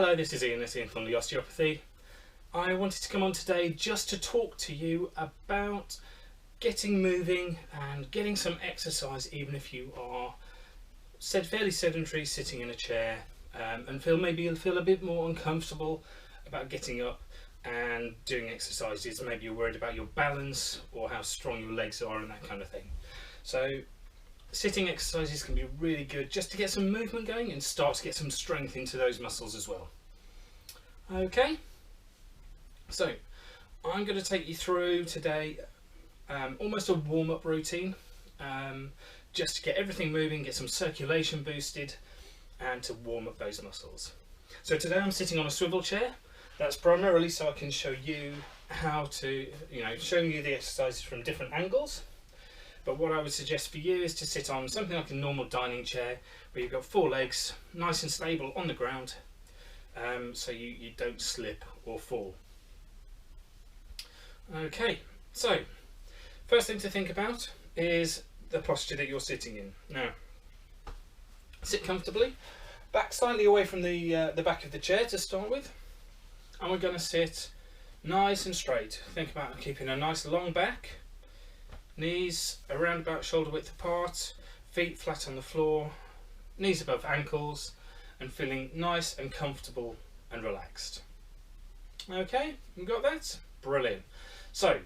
Hello, this is Ian from the Osteopathy. I wanted to come on today just to talk to you about getting moving and getting some exercise, even if you are fairly sedentary, sitting in a chair, and maybe you'll feel a bit more uncomfortable about getting up and doing exercises. Maybe you're worried about your balance or how strong your legs are and that kind of thing. So sitting exercises can be really good just to get some movement going and start to get some strength into those muscles as well. Okay, so I'm going to take you through today almost a warm-up routine, just to get everything moving, get some circulation boosted and to warm up those muscles. So today I'm sitting on a swivel chair. That's primarily so I can show you how to, showing you the exercises from different angles. But what I would suggest for you is to sit on something like a normal dining chair where you've got four legs nice and stable on the ground, so you don't slip or fall. Okay, so first thing to think about is the posture that you're sitting in. Now, sit comfortably, back slightly away from the back of the chair to start with, and we're going to sit nice and straight. Think about keeping a nice long back. Knees around about shoulder width apart, feet flat on the floor, knees above ankles, and feeling nice and comfortable and relaxed. Okay, you got that? Brilliant. So,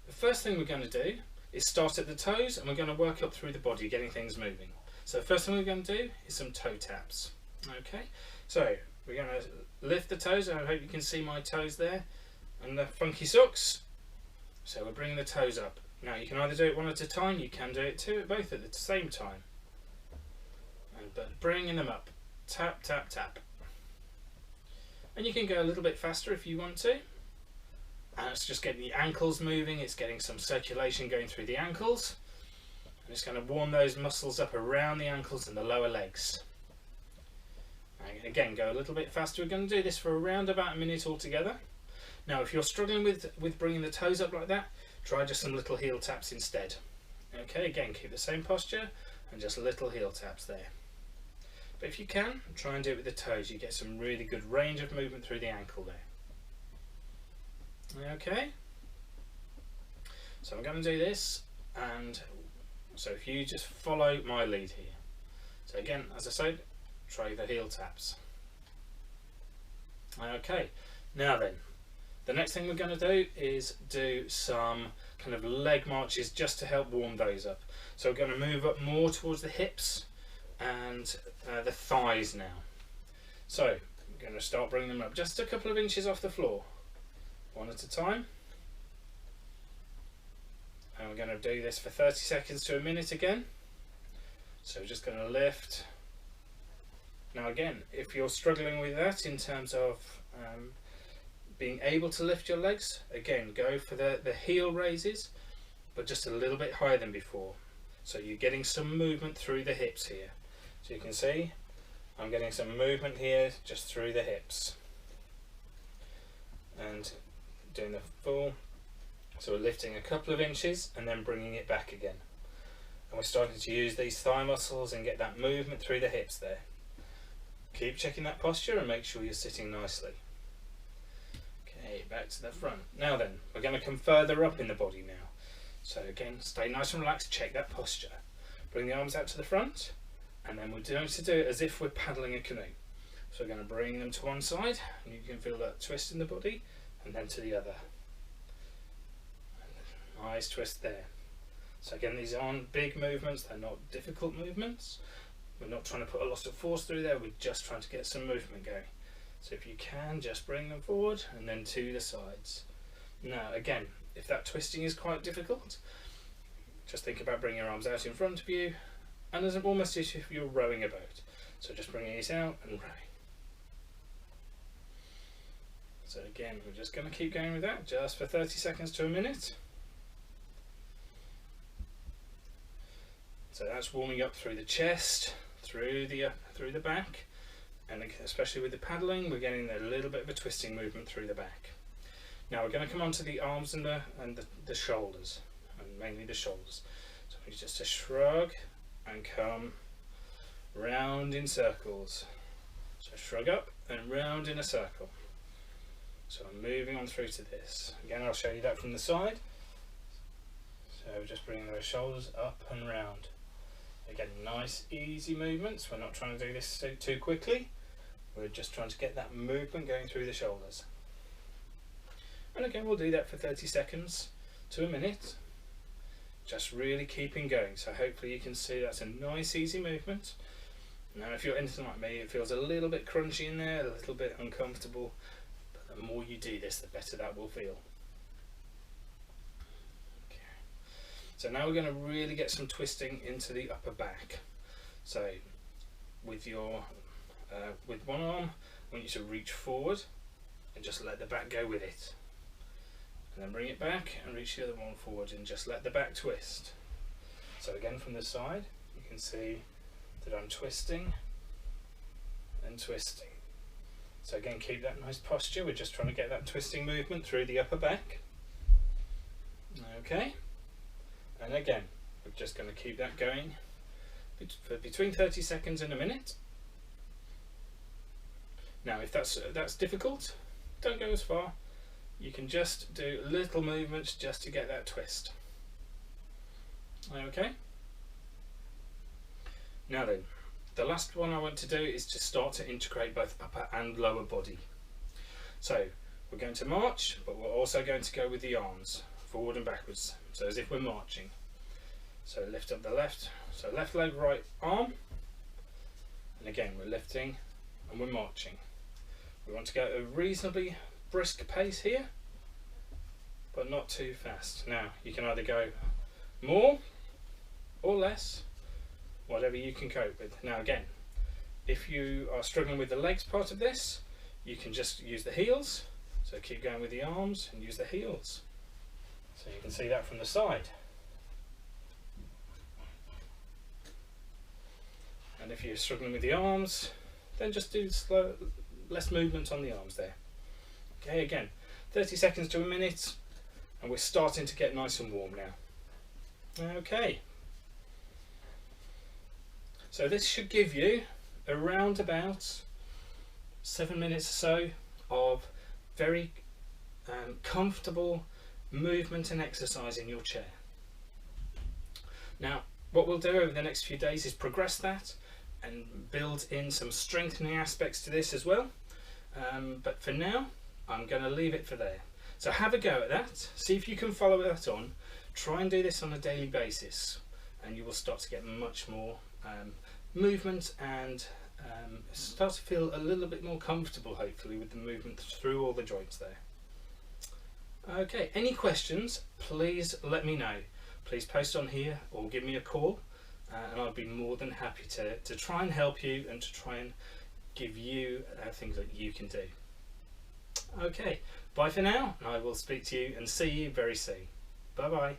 the first thing we're going to do is start at the toes, and we're going to work up through the body, getting things moving. So the first thing we're going to do is some toe taps. Okay, so we're going to lift the toes, and I hope you can see my toes there, and the funky socks. So we're bringing the toes up. Now you can either do it one at a time, you can do it both at the same time. But bringing them up, tap, tap, tap. And you can go a little bit faster if you want to. And it's just getting the ankles moving, it's getting some circulation going through the ankles. And it's going to warm those muscles up around the ankles and the lower legs. And again, go a little bit faster. We're going to do this for around about a minute altogether. Now if you're struggling with bringing the toes up like that, try just some little heel taps instead. Okay, again, keep the same posture and just little heel taps there. But if you can, try and do it with the toes. You get some really good range of movement through the ankle there. Okay, so I'm going to do this, and so if you just follow my lead here. So again, as I said, try the heel taps. Okay, now then, the next thing we're going to do is do some kind of leg marches just to help warm those up. So we're going to move up more towards the hips and the thighs now. So we're going to start bringing them up just a couple of inches off the floor, one at a time. And we're going to do this for 30 seconds to a minute again. So we're just going to lift. Now again, if you're struggling with that in terms of being able to lift your legs, again, go for the heel raises, but just a little bit higher than before. So you're getting some movement through the hips here. So you can see I'm getting some movement here just through the hips. And doing the full, so we're lifting a couple of inches and then bringing it back again. And we're starting to use these thigh muscles and get that movement through the hips there. Keep checking that posture and make sure you're sitting nicely. Okay, back to the front. Now then, we're going to come further up in the body now. So again, stay nice and relaxed, check that posture. Bring the arms out to the front, and then we're going to do it as if we're paddling a canoe. So we're going to bring them to one side, and you can feel that twist in the body, and then to the other. Nice twist there. So again, these aren't big movements, they're not difficult movements. We're not trying to put a lot of force through there, we're just trying to get some movement going. So if you can, just bring them forward and then to the sides. Now again, if that twisting is quite difficult, just think about bringing your arms out in front of you, and as almost as if you're rowing a boat. So just bringing it out and rowing. So again, we're just going to keep going with that just for 30 seconds to a minute. So that's warming up through the chest, through the back, and especially with the paddling, we're getting a little bit of a twisting movement through the back. Now we're going to come on to the arms and the shoulders, and mainly the shoulders. So we just a shrug and come round in circles. So shrug up and round in a circle. So I'm moving on through to this. Again, I'll show you that from the side. So just bringing those shoulders up and round. Again, nice easy movements. We're not trying to do this too quickly. We're just trying to get that movement going through the shoulders. And again, we'll do that for 30 seconds to a minute. Just really keeping going. So hopefully you can see that's a nice easy movement. Now if you're anything like me, it feels a little bit crunchy in there, a little bit uncomfortable. But the more you do this, the better that will feel. Okay. So now we're going to really get some twisting into the upper back. So with your with one arm, I want you to reach forward and just let the back go with it. And then bring it back and reach the other one forward and just let the back twist. So again from the side, you can see that I'm twisting and twisting. So again, keep that nice posture. We're just trying to get that twisting movement through the upper back. Okay. And again, we're just going to keep that going for between 30 seconds and a minute. Now if that's difficult, don't go as far. You can just do little movements just to get that twist. Okay. Now then, the last one I want to do is to start to integrate both upper and lower body. So we're going to march, but we're also going to go with the arms forward and backwards, so as if we're marching. So lift up the left, so left leg, right arm, and again we're lifting and we're marching. We want to go at a reasonably brisk pace here, but not too fast. Now you can either go more or less, whatever you can cope with. Now again, if you are struggling with the legs part of this, you can just use the heels. So keep going with the arms and use the heels. So you can see that from the side. And if you're struggling with the arms, then just do less movement on the arms there. Okay, again, 30 seconds to a minute, and we're starting to get nice and warm now. Okay. So this should give you around about 7 minutes or so of very comfortable movement and exercise in your chair. Now what we'll do over the next few days is progress that and build in some strengthening aspects to this as well, but for now I'm going to leave it for there. So have a go at that, see if you can follow that on, try and do this on a daily basis, and you will start to get much more movement and start to feel a little bit more comfortable, hopefully, with the movement through all the joints there. Okay, any questions, please let me know. Please post on here or give me a call, and I'll be more than happy to try and help you and to try and give you things that you can do. Okay, bye for now, and I will speak to you and see you very soon. Bye bye.